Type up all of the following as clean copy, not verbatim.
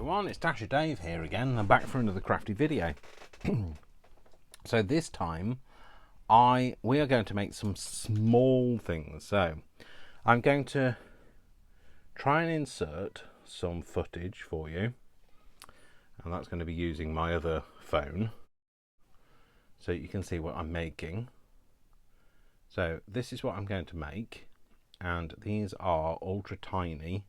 everyone, it's Dasher Dave here again. I'm back for another crafty video. So this time we are going to make some small things. So I'm going to try and insert some footage for you, and that's going to be using my other phone so you can see what I'm making. So this is what I'm going to make, and these are ultra tiny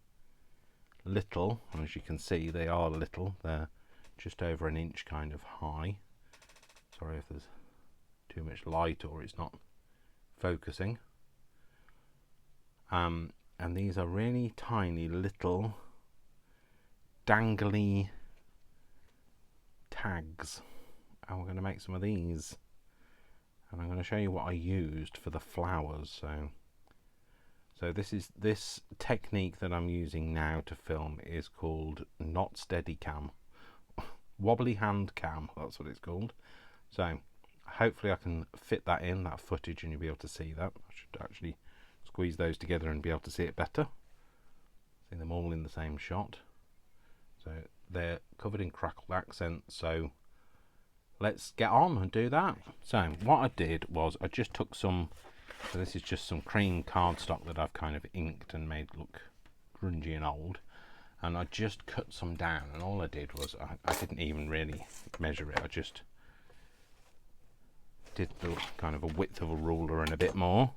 little, as you can see they are little, they're just over an inch kind of high. Sorry if there's too much light or it's not focusing. And these are really tiny little dangly tags, and we're going to make some of these, and I'm going to show you what I used for the flowers. So this technique that I'm using now to film is called not steady cam, wobbly hand cam, that's what it's called. So hopefully I can fit that in, that footage, and you'll be able to see that. I should actually squeeze those together and be able to see it better. See them all in the same shot. So they're covered in crackled accents, so let's get on and do that. So what I did was I just took some, so this is just some cream cardstock that I've kind of inked and made look grungy and old, and I just cut some down, and all I did was I didn't even really measure it, I just did the kind of a width of a ruler and a bit more.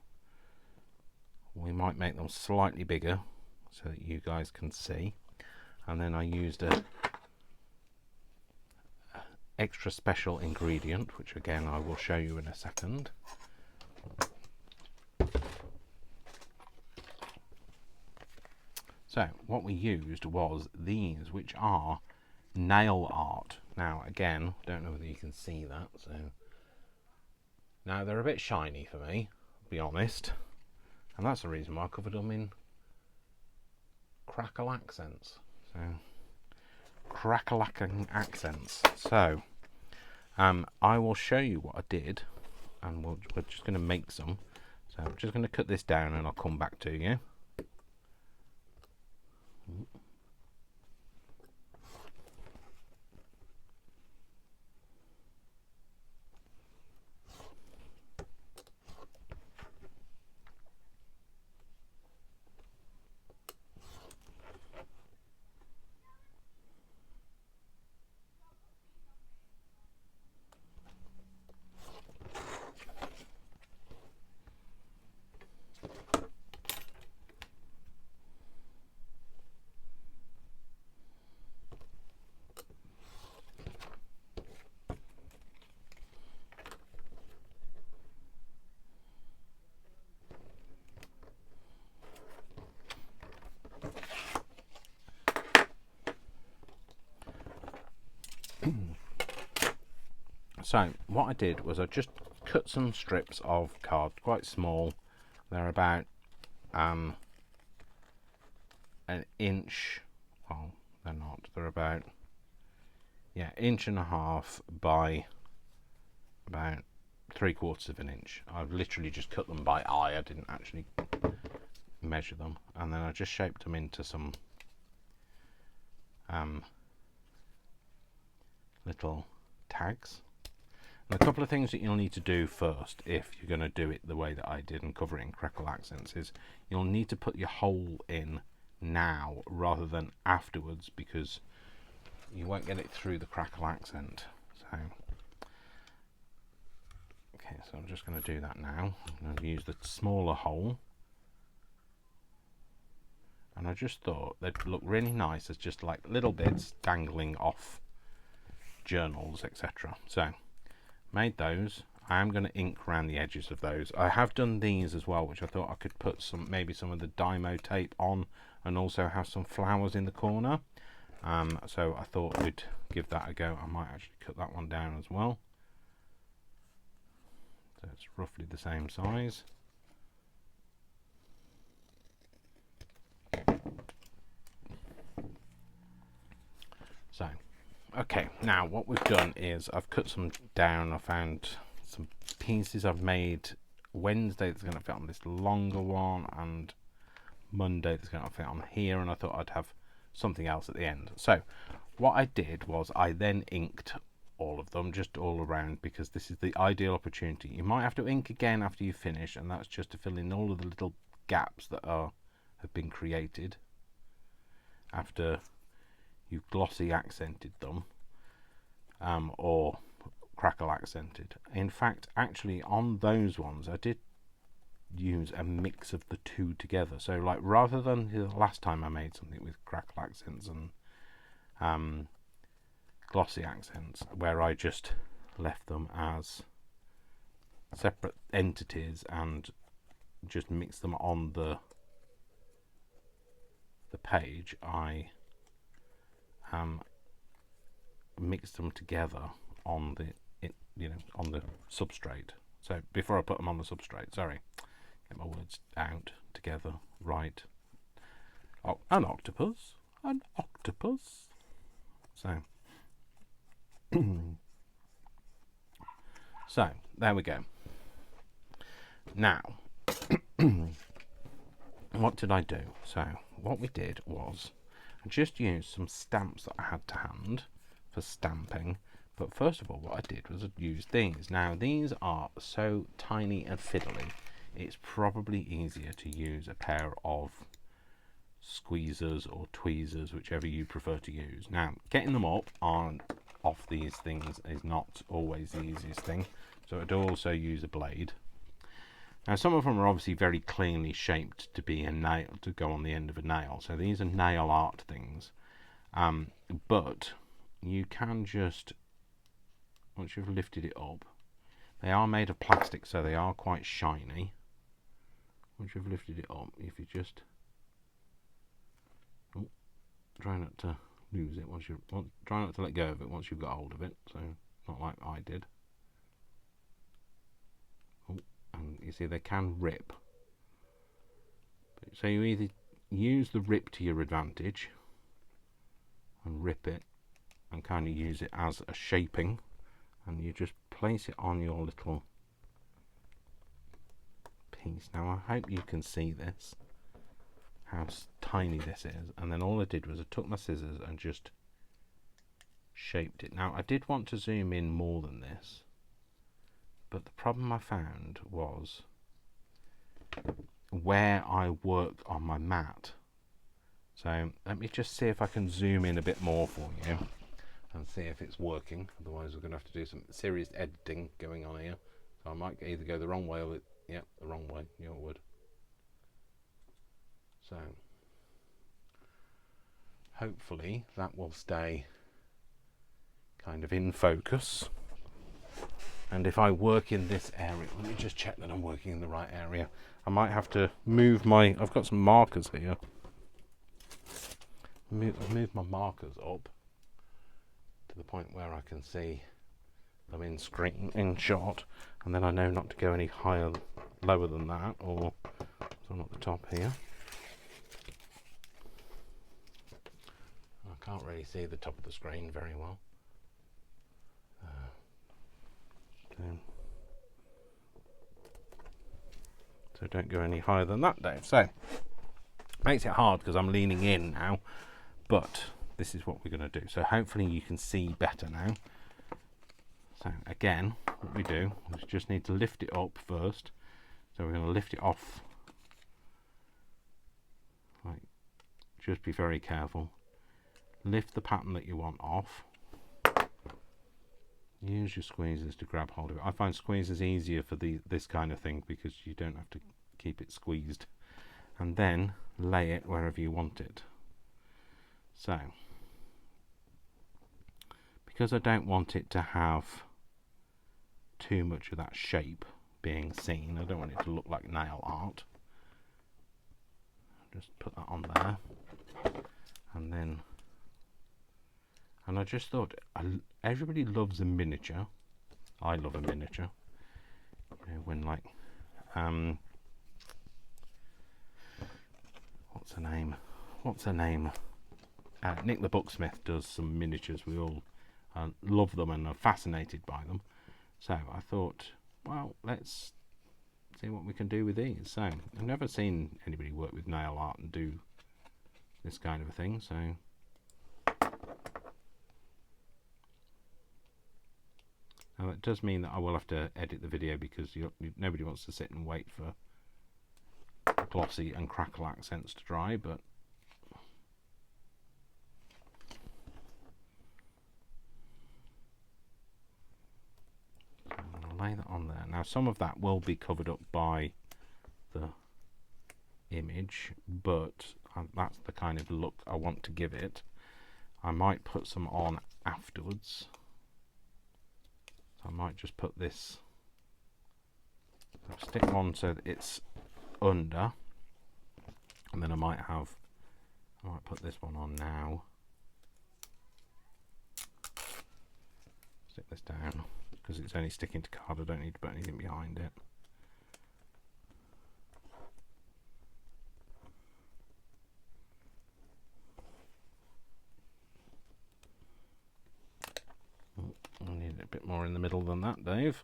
We might make them slightly bigger so that you guys can see, and then I used a extra special ingredient, which again I will show you in a second. So what we used was these, which are nail art. Now again, don't know whether you can see that. So now they're a bit shiny for me, I'll be honest, and that's the reason why I covered them in crackle accents. So crackling accents. So I will show you what I did, and we're just going to make some. So I'm just going to cut this down and I'll come back to you. So what I did was I just cut some strips of card, quite small. They're about an inch. Well, they're not. They're about inch and a half by about 3/4 of an inch. I've literally just cut them by eye. I didn't actually measure them, and then I just shaped them into some little tags. And a couple of things that you'll need to do first, if you're going to do it the way that I did and cover it in crackle accents, is you'll need to put your hole in now rather than afterwards, because you won't get it through the crackle accent. So okay, so I'm just going to do that now. I'm going to use the smaller hole, and I just thought they'd look really nice as just like little bits dangling off journals, etc. So made those. I am going to ink around the edges of those. I have done these as well, which I thought I could put maybe some of the Dymo tape on, and also have some flowers in the corner. So I thought we'd give that a go. I might actually cut that one down as well, so it's roughly the same size. So okay, now what we've done is I've cut some down. I found some pieces I've made Wednesday that's going to fit on this longer one, and Monday that's going to fit on here, and I thought I'd have something else at the end. So what I did was I then inked all of them, just all around, because this is the ideal opportunity. You might have to ink again after you finish, and that's just to fill in all of the little gaps that have been created after you've glossy accented them, or crackle accented. In fact, actually on those ones I did use a mix of the two together. So like, rather than the last time I made something with crackle accents and glossy accents, where I just left them as separate entities and just mixed them on the page, I mixed them together on the on the substrate. So before I put them on the substrate, sorry, get my words out together right. Oh, an octopus. So so there we go. Now what did I do? So what we did was I just used some stamps that I had to hand for stamping. But first of all, what I did was I used these. Now these are so tiny and fiddly, it's probably easier to use a pair of squeezers or tweezers, whichever you prefer to use. Now getting them up on off these things is not always the easiest thing, so I'd also use a blade. Now some of them are obviously very cleanly shaped to be a nail, to go on the end of a nail, so these are nail art things, but you can just, once you've lifted it up, they are made of plastic, so they are quite shiny. Once you've lifted it up, if you just try not to lose it, try not to let go of it once you've got hold of it, so not like I did. And you see they can rip, so you either use the rip to your advantage and rip it and kind of use it as a shaping, and you just place it on your little piece. Now I hope you can see this, how tiny this is, and then all I did was I took my scissors and just shaped it. Now I did want to zoom in more than this, but the problem I found was where I worked on my mat. So let me just see if I can zoom in a bit more for you and see if it's working. Otherwise we're going to have to do some serious editing going on here. So I might either go the wrong way or the wrong way. You would. So hopefully that will stay kind of in focus. And if I work in this area, let me just check that I'm working in the right area. I might have to move I've got some markers here. Move my markers up to the point where I can see them in shot, and then I know not to go any lower than that, or so I'm at the top here. I can't really see the top of the screen very well. So don't go any higher than that, Dave. So makes it hard because I'm leaning in now, but this is what we're going to do. So hopefully you can see better now. So again, what we do is just need to lift it up first. So we're going to lift it off. Like, just be very careful. Lift the pattern that you want off. Use your squeezers to grab hold of it. I find squeezers easier for this kind of thing because you don't have to keep it squeezed. And then lay it wherever you want it. So, because I don't want it to have too much of that shape being seen, I don't want it to look like nail art. Just put that on there. And I just thought, everybody loves a miniature. I love a miniature. You know, when like, what's her name? Nick the Booksmith does some miniatures. We all love them and are fascinated by them. So I thought, well, let's see what we can do with these. So I've never seen anybody work with nail art and do this kind of a thing. So Now it does mean that I will have to edit the video because nobody wants to sit and wait for glossy and crackle accents to dry, but I'm going to lay that on there. Now some of that will be covered up by the image, but that's the kind of look I want to give it. I might put some on afterwards. So I might just put this, I'll stick one so that it's under, and then I might put this one on now. Stick this down because it's only sticking to card. I don't need to put anything behind it. I need it a bit more in the middle than that, Dave.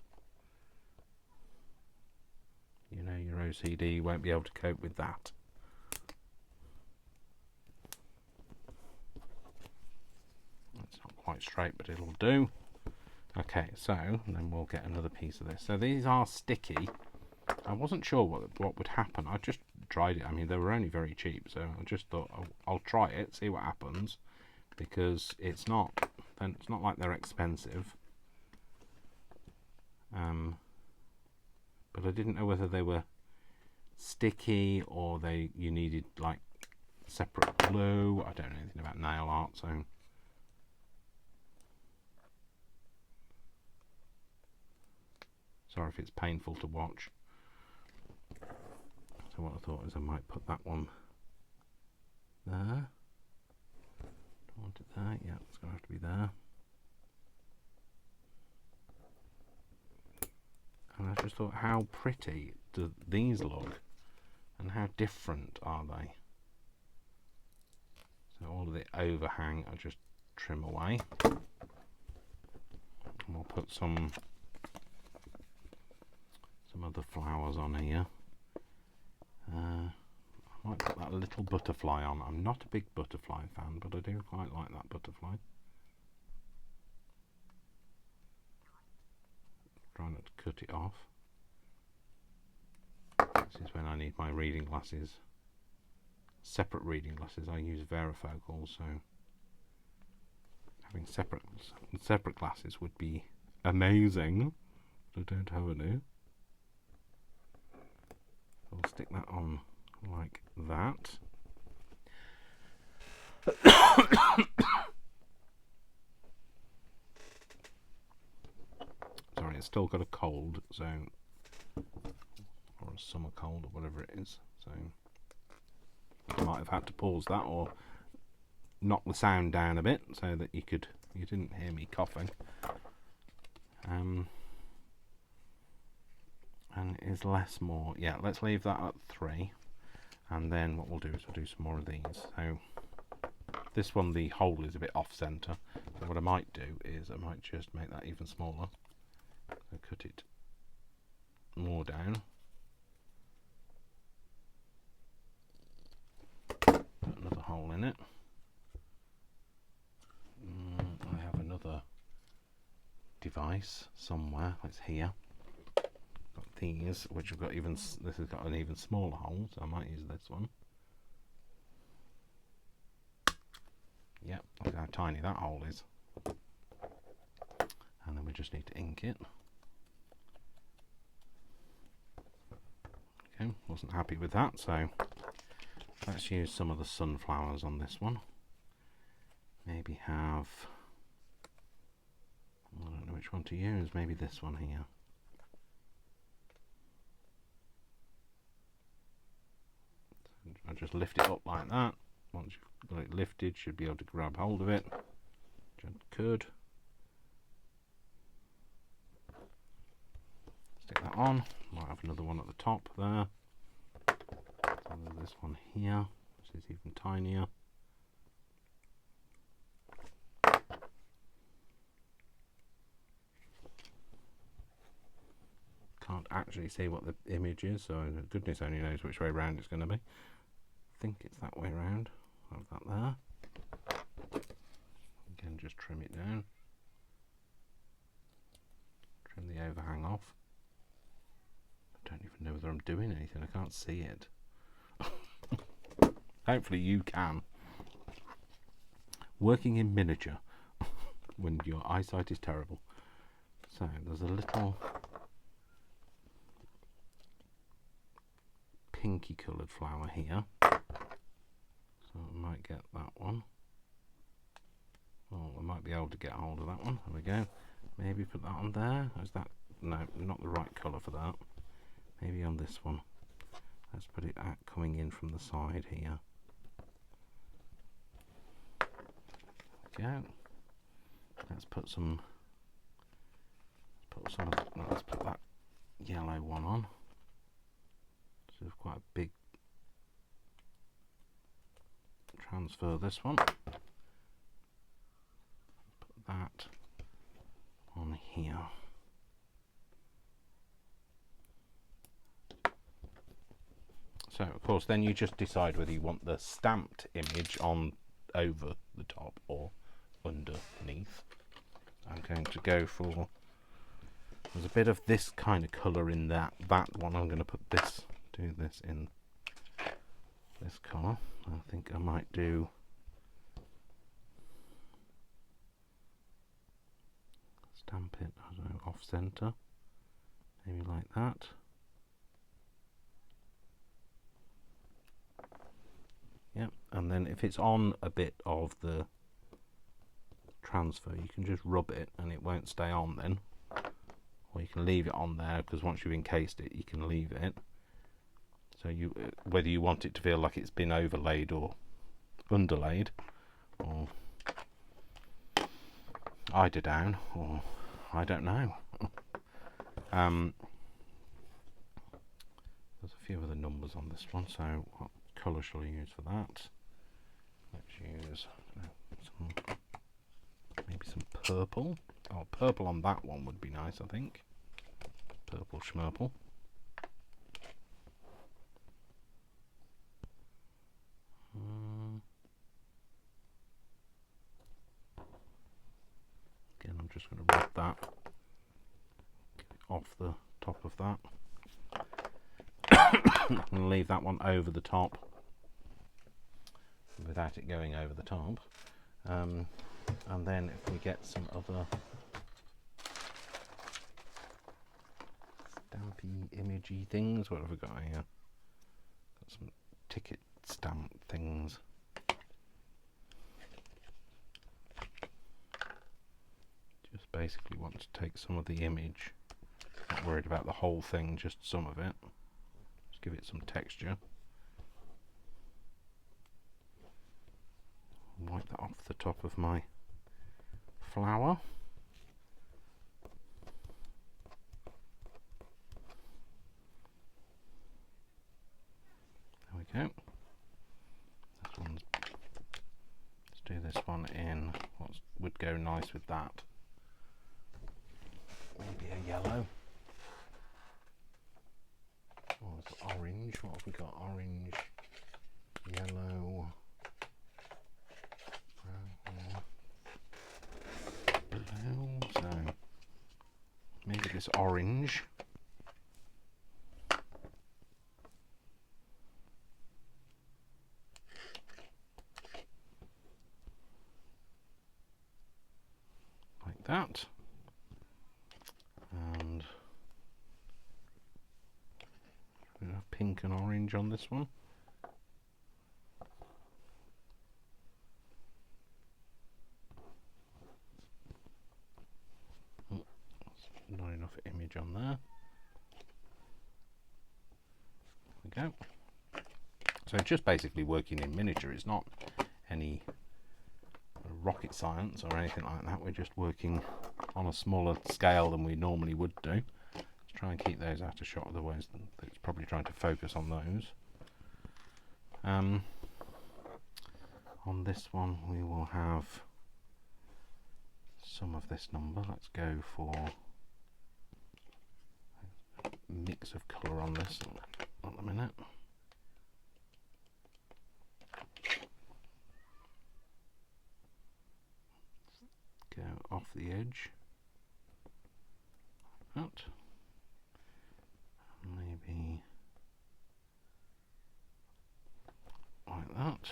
You know your OCD won't be able to cope with that. It's not quite straight, but it'll do. Okay, so then we'll get another piece of this. So these are sticky. I wasn't sure what would happen. I just tried it. I mean, they were only very cheap, so I just thought I'll try it, see what happens, because it's not like they're expensive. But I didn't know whether they were sticky or you needed like separate glue. I don't know anything about nail art, so sorry if it's painful to watch. So what I thought is I might put that one there. Don't want it there. Yeah, it's going to have to be there. And I just thought, how pretty do these look, and how different are they? So all of the overhang I just trim away, and we'll put some other flowers on here. I might put that little butterfly on. I'm not a big butterfly fan, but I do quite like that butterfly. Try not to cut it off. This is when I need my reading glasses. Separate reading glasses. I use varifocals, so having separate glasses would be amazing. I don't have any. I'll stick that on like that. Sorry, it's still got a cold, so, or a summer cold or whatever it is, so I might have had to pause that or knock the sound down a bit so that you didn't hear me coughing. And is less more. Yeah, let's leave that at 3, and then what we'll do is we'll do some more of these. So this one, the hole is a bit off center, so what I might do is I might just make that even smaller. So cut it more down. Put another hole in it. I have another device somewhere. It's here. Got these, which have got this has got an even smaller hole, so I might use this one. Yep, look how tiny that hole is. And then we just need to ink it. Okay, wasn't happy with that, so let's use some of the sunflowers on this one. Maybe have, I don't know which one to use, maybe this one here. I just lift it up like that. Once you've got it lifted, you should be able to grab hold of it. Which I could. Stick that on. Might have another one at the top there. And there's this one here, which is even tinier. Can't actually see what the image is, so goodness only knows which way around it's going to be. I think it's that way around. Have that there. Again, just trim it down. trim the overhang off. I don't even know whether I'm doing anything, I can't see it. Hopefully you can. Working in miniature when your eyesight is terrible. So there's a little pinky coloured flower here. So I might get that one. Oh, I might be able to get hold of that one. There we go. Maybe put that on there. Is that, no, not the right colour for that. Maybe on this one. Let's put it out coming in from the side here. There we go. Let's put that yellow one on. So it's quite a big transfer, this one. Put that on here. So of course then you just decide whether you want the stamped image on over the top or underneath. I'm going to go for, there's a bit of this kind of colour in that one. I'm going to put this, do this in this colour. I think I might do stamp it, I don't know, off centre, maybe like that. Yep, and then if it's on a bit of the transfer, you can just rub it and it won't stay on then, or you can leave it on there, because once you've encased it you can leave it. So you, whether you want it to feel like it's been overlaid or underlaid, or eiderdown, or I don't know. There's a few other numbers on this one, so what colour shall I use for that? Let's use maybe some purple. Oh, purple on that one would be nice, I think. Purple schmurple. Again, I'm just going to rub that, get it off the top of that. I'm going to leave that one over the top without it going over the top. And then if we get some other stampy, imagey things, what have we got here? Got some ticket stamp things. Just basically want to take some of the image. Not worried about the whole thing, just some of it. Just give it some texture. Wipe that off the top of my flower. There we go. This one's, let's do this one in what would go nice with that. Maybe a yellow. Oh, it's orange. What have we got? Orange, yellow, blue. So maybe this orange. Like that. And pink and orange on this one. Not enough image on there. There we go. So just basically working in miniature. It's not any rocket science or anything like that. We're just working on a smaller scale than we normally would do. Let's try and keep those out of shot, otherwise it's probably trying to focus on those. On this one we will have some of this number. Let's go for a mix of colour on this at the minute. Go off the edge. that. Maybe like that.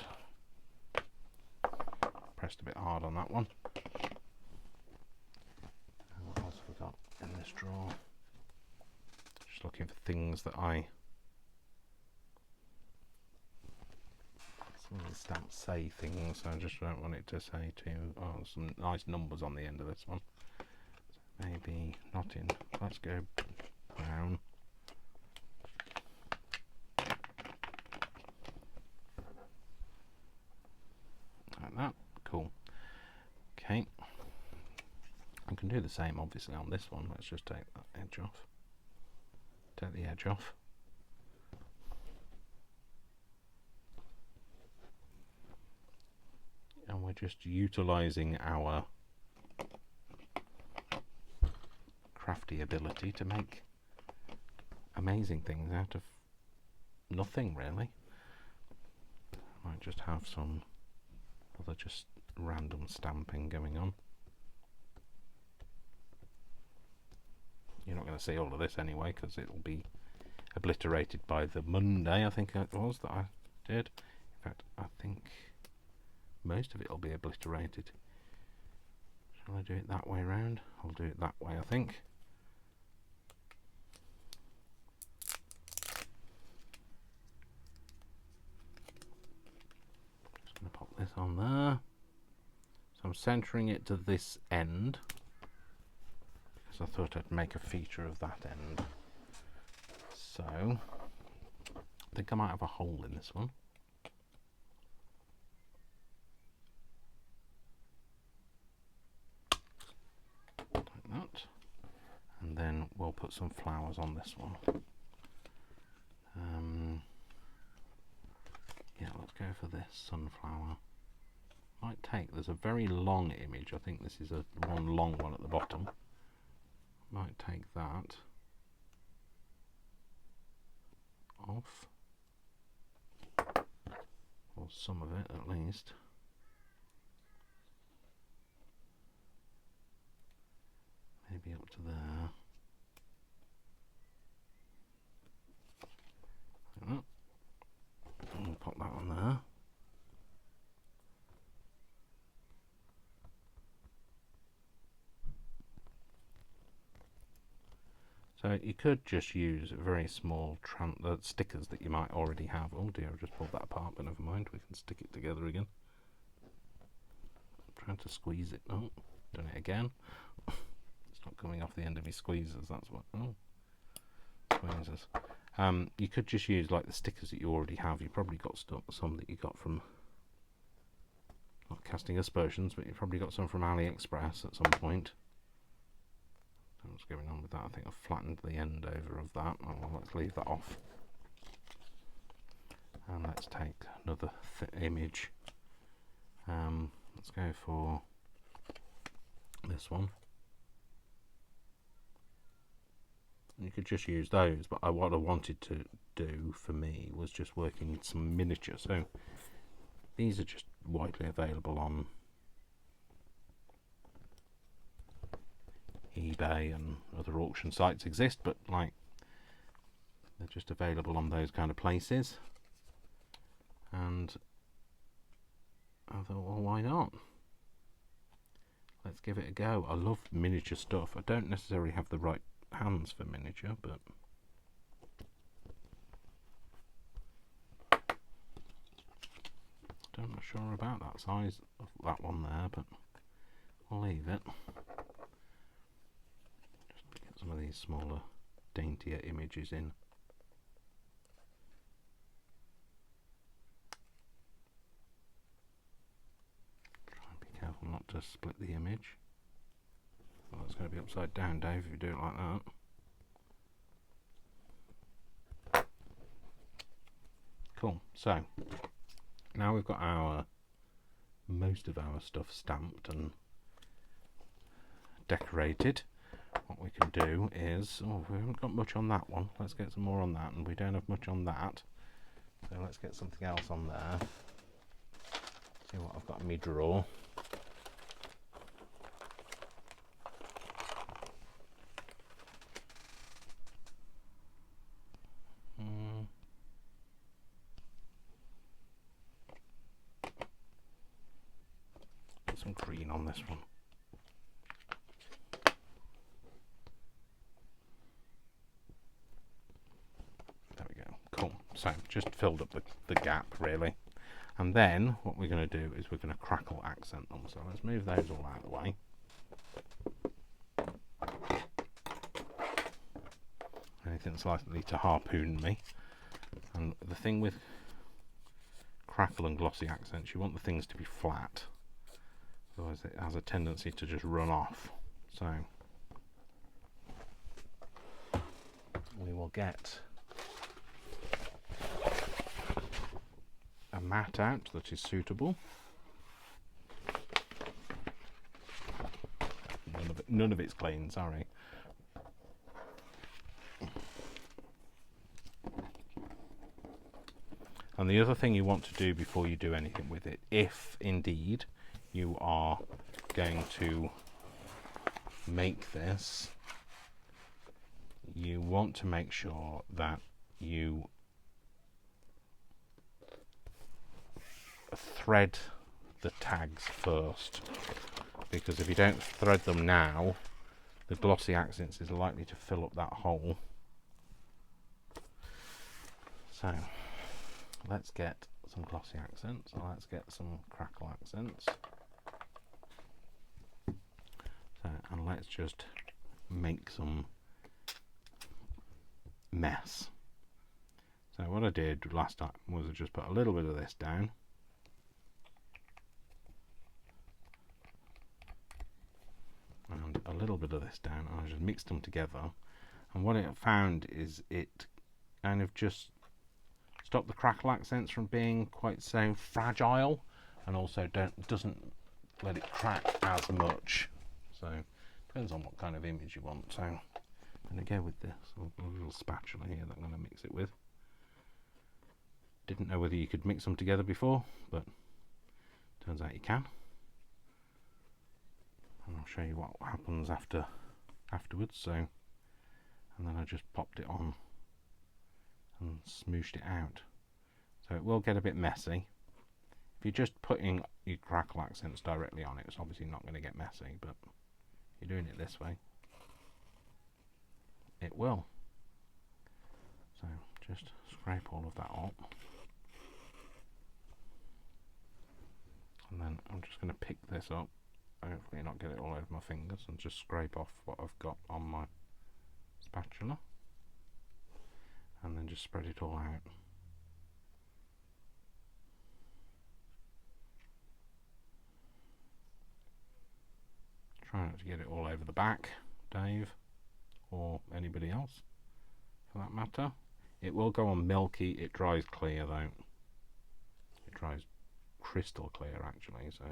Pressed a bit hard on that one. And what else have we got in this drawer? Just looking for things that some of the stamps say things, so I just don't want it to say some nice numbers on the end of this one. So maybe not in, let's go brown. Like that, cool. Okay, I can do the same obviously on this one. Let's just take that edge off. Take the edge off. And we're just utilising our crafty ability to make amazing things out of nothing, really. I might just have some other just random stamping going on. You're not going to see all of this anyway, because it will be obliterated by the Monday, I think it was, that I did. In fact, I think most of it will be obliterated. Shall I do it that way round? I'll do it that way, I think. Just going to pop this on there. So I'm centering it to this end, because I thought I'd make a feature of that end. So I think I might have a hole in this one. Like that. And then we'll put some flowers on this one. Yeah, let's go for this sunflower. Might take, there's a very long image. I think this is a one long one at the bottom. Might take that off, or some of it at least. Maybe up to there. Like that. And we'll pop that on there. So you could just use very small stickers that you might already have. Oh dear, I just pulled that apart, but never mind, we can stick it together again. I'm trying to squeeze it. Oh, done it again. It's not coming off the end of my squeezers, that's what. Oh, squeezers. You could just use like the stickers that you already have. You probably got some that you got from, not casting aspersions, but you probably got some from AliExpress at some point. What's going on with that? I think I've flattened the end over of that. Oh, well, let's leave that off. And let's take another image. Let's go for this one. You could just use those, but what I wanted to do for me was just working with some miniature. So these are just widely available on eBay, and other auction sites exist, but like they're just available on those kind of places. And I thought, well, why not? Let's give it a go. I love miniature stuff. I don't necessarily have the right hands for miniature, but I'm not sure about that size of that one there, but I'll leave it. Some of these smaller, daintier images in. Try and be careful not to split the image. Well, it's going to be upside down, Dave, if you do it like that. Cool. So now we've got most of our stuff stamped and decorated. What we can do is, we haven't got much on that one. Let's get some more on that, and we don't have much on that. So let's get something else on there. See what I've got in my drawer. green on this one. There we go. Cool. So just filled up the gap really. And then what we're going to do is we're going to crackle accent them. So let's move those all out of the way. Anything that's likely to harpoon me. And the thing with crackle and glossy accents, you want the things to be flat. Otherwise it has a tendency to just run off. So we will get a mat out that is suitable. None of it's clean, sorry. And the other thing you want to do before you do anything with it, if indeed you are going to make this, you want to make sure that you thread the tags first, because if you don't thread them now, the glossy accents is likely to fill up that hole. So let's get some glossy accents, and let's get some crackle accents. So, and let's just make some mess. So what I did last time was I just put a little bit of this down. And a little bit of this down, and I just mixed them together. And what I found is it kind of just stopped the crackle accents from being quite so fragile, and also doesn't let it crack as much. So depends on what kind of image you want. So I'm going to go with this little spatula here that I'm going to mix it with. Didn't know whether you could mix them together before, but turns out you can. And I'll show you what happens afterwards. So, and then I just popped it on and smooshed it out. So it will get a bit messy. If you're just putting your crackle accents directly on it, it's obviously not going to get messy, but if you're doing it this way, it will. So just scrape all of that up. And then I'm just going to pick this up, hopefully not get it all over my fingers, and just scrape off what I've got on my spatula. And then just spread it all out. Try not to get it all over the back, Dave, or anybody else for that matter. It will go on milky. It dries clear though. It dries crystal clear actually, so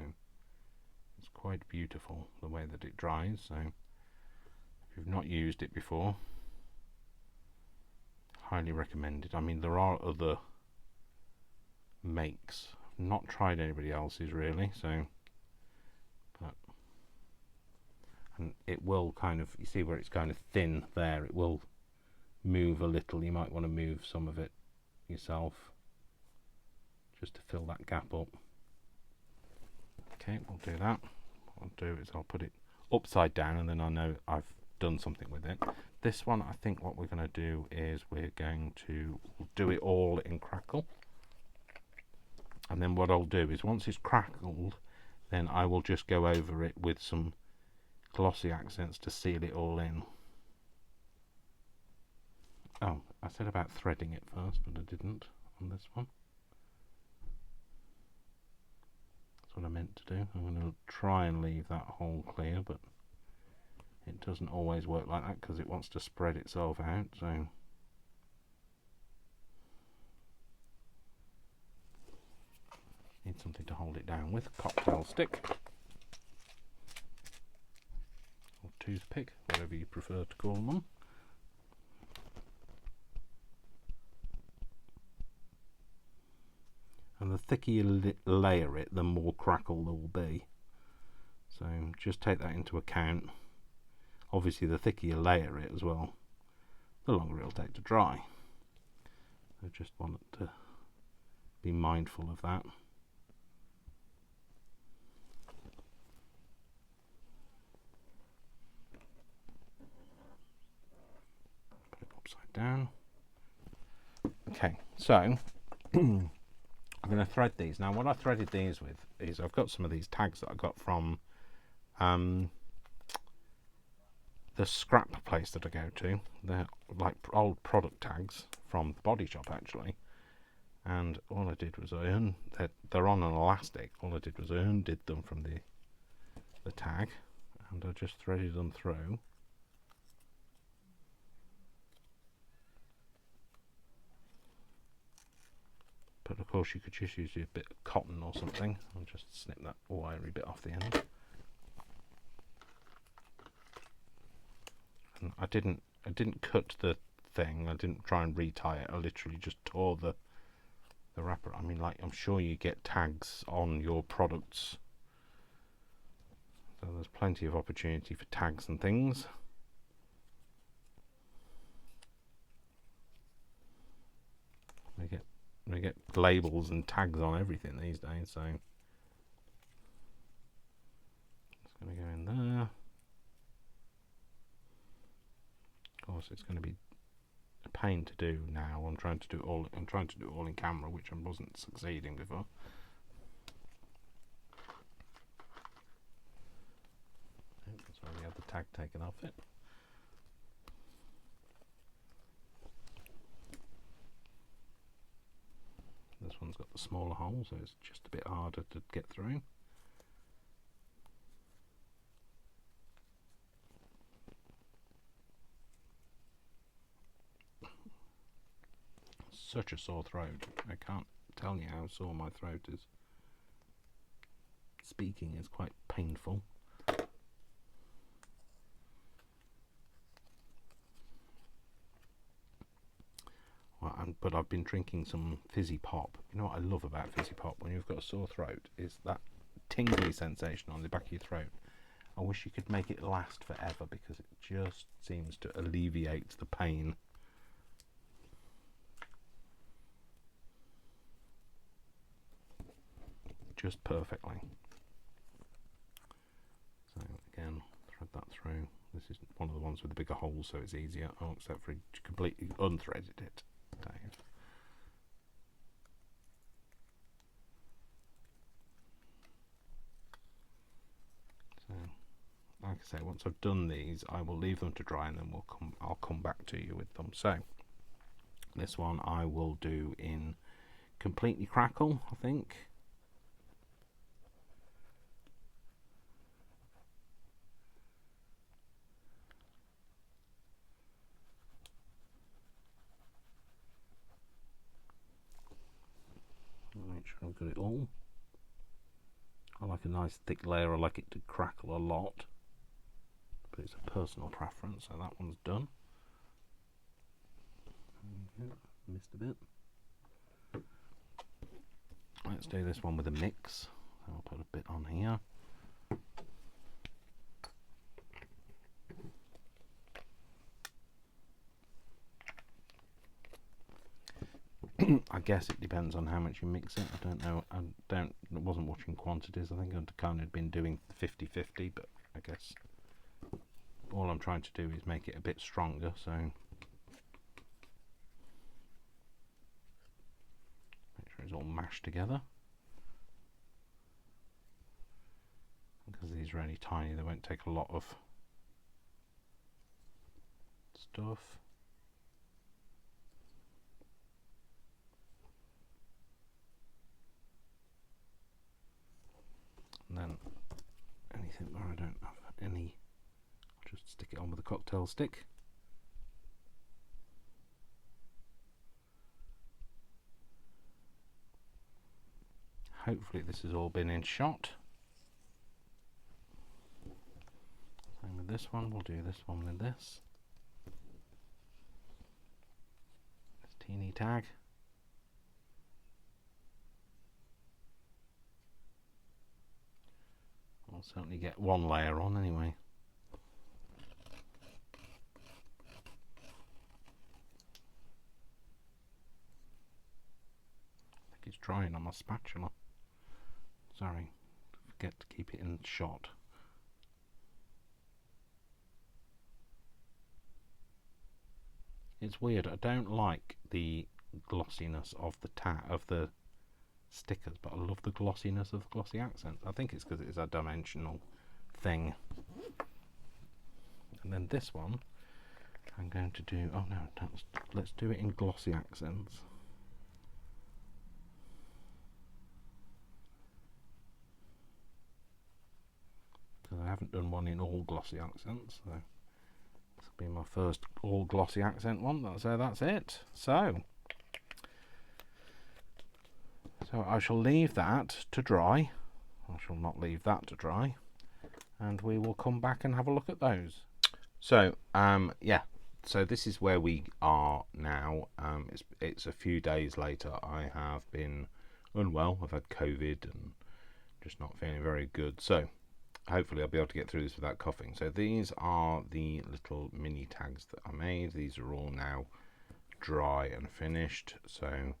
it's quite beautiful the way that it dries. So if you've not used it before, highly recommended. I mean, there are other makes. I've not tried anybody else's really, so but and it will kind of, you see where it's kind of thin there, it will move a little. You might want to move some of it yourself just to fill that gap up. Okay, we'll do that. What I'll do is I'll put it upside down, and then I know I've done something with it. This one, I think what we're going to do is we're going to do it all in crackle, and then what I'll do is once it's crackled, then I will just go over it with some glossy accents to seal it all in. Oh, I said about threading it first, but I didn't on this one. That's what I meant to do. I'm going to try and leave that hole clear, but it doesn't always work like that because it wants to spread itself out. So need something to hold it down with. Cocktail stick or toothpick, whatever you prefer to call them. And the thicker you layer it, the more crackle there will be. So just take that into account. Obviously the thicker you layer it as well, the longer it'll take to dry. I just wanted to be mindful of that. down. Okay, so I'm going to thread these. Now what I threaded these with is I've got some of these tags that I got from the scrap place that I go to. They're like old product tags from the body shop actually. And all I did was they're on an elastic. All I did was I undid them from the tag, and I just threaded them through. But of course you could just use a bit of cotton or something and just snip that wiry bit off the end. And I didn't cut the thing. I didn't try and retie it. I literally just tore the wrapper. I mean, like, I'm sure you get tags on your products, so there's plenty of opportunity for tags and things. We get labels and tags on everything these days, so it's going to go in there. Of course, it's going to be a pain to do now. I'm trying to do it all in camera, which I wasn't succeeding before. So we had the tag taken off it. This one's got the smaller hole, so it's just a bit harder to get through. Such a sore throat. I can't tell you how sore my throat is. Speaking is quite painful. But I've been drinking some fizzy pop. You know what I love about fizzy pop when you've got a sore throat is that tingly sensation on the back of your throat. I wish you could make it last forever because it just seems to alleviate the pain. Just perfectly. So again, thread that through. This is one of the ones with the bigger holes, so it's easier. Oh, except for it completely unthreaded it, Dave. So, like I say, once I've done these, I will leave them to dry, and then I'll come back to you with them. So, this one I will do in Completely Crackle, I think. Make sure I've got it all. I like a nice thick layer. I like it to crackle a lot, but it's a personal preference. So that one's done. Missed a bit. Let's do this one with a mix. I'll put a bit on here. I guess it depends on how much you mix it. I don't know. I wasn't watching quantities. I think I'd kind of been doing 50-50, but I guess all I'm trying to do is make it a bit stronger. So make sure it's all mashed together. Because these are only tiny, they won't take a lot of stuff. And then anything where I don't have any, I'll just stick it on with a cocktail stick. Hopefully this has all been in shot. Same with this one, we'll do this one with this. This teeny tag. I'll certainly get one layer on anyway. I think it's drying on my spatula. Sorry, forget to keep it in shot. It's weird. I don't like the glossiness of the stickers, but I love the glossiness of the glossy accents. I think it's because it's a dimensional thing. And then this one, I'm going to do. Oh no, let's do it in glossy accents. Because I haven't done one in all glossy accents, so this will be my first all glossy accent one. So that's it. So I shall leave that to dry. I shall not leave that to dry, and we will come back and have a look at those. So yeah, so this is where we are now. It's a few days later. I have been unwell. I've had COVID and just not feeling very good. So hopefully I'll be able to get through this without coughing. So these are the little mini tags that I made. These are all now dry and finished. So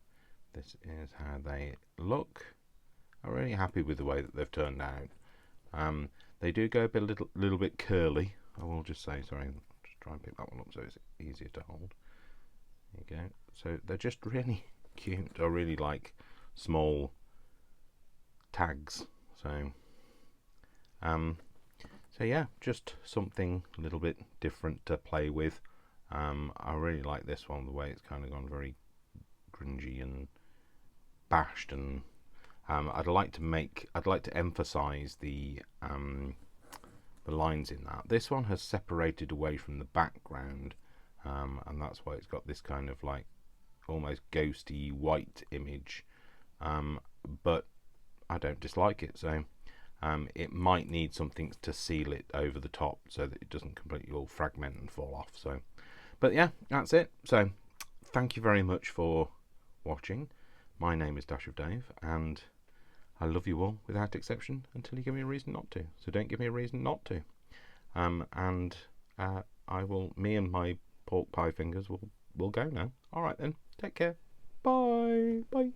this is how they look. I'm really happy with the way that they've turned out. They do go a little bit curly. I will just say, sorry, just try and pick that one up so it's easier to hold. There you go. So they're just really cute. I really like small tags. So yeah, just something a little bit different to play with. I really like this one, the way it's kind of gone very grungy and bashed, and I'd like to emphasize the lines in that. This one has separated away from the background, and that's why it's got this kind of like almost ghosty white image, but I don't dislike it. So it might need something to seal it over the top so that it doesn't completely all fragment and fall off. So, but yeah, that's it. So thank you very much for watching. My name is Dash of Dave, and I love you all without exception until you give me a reason not to. So don't give me a reason not to. Me and my pork pie fingers will go now. All right then. Take care. Bye. Bye.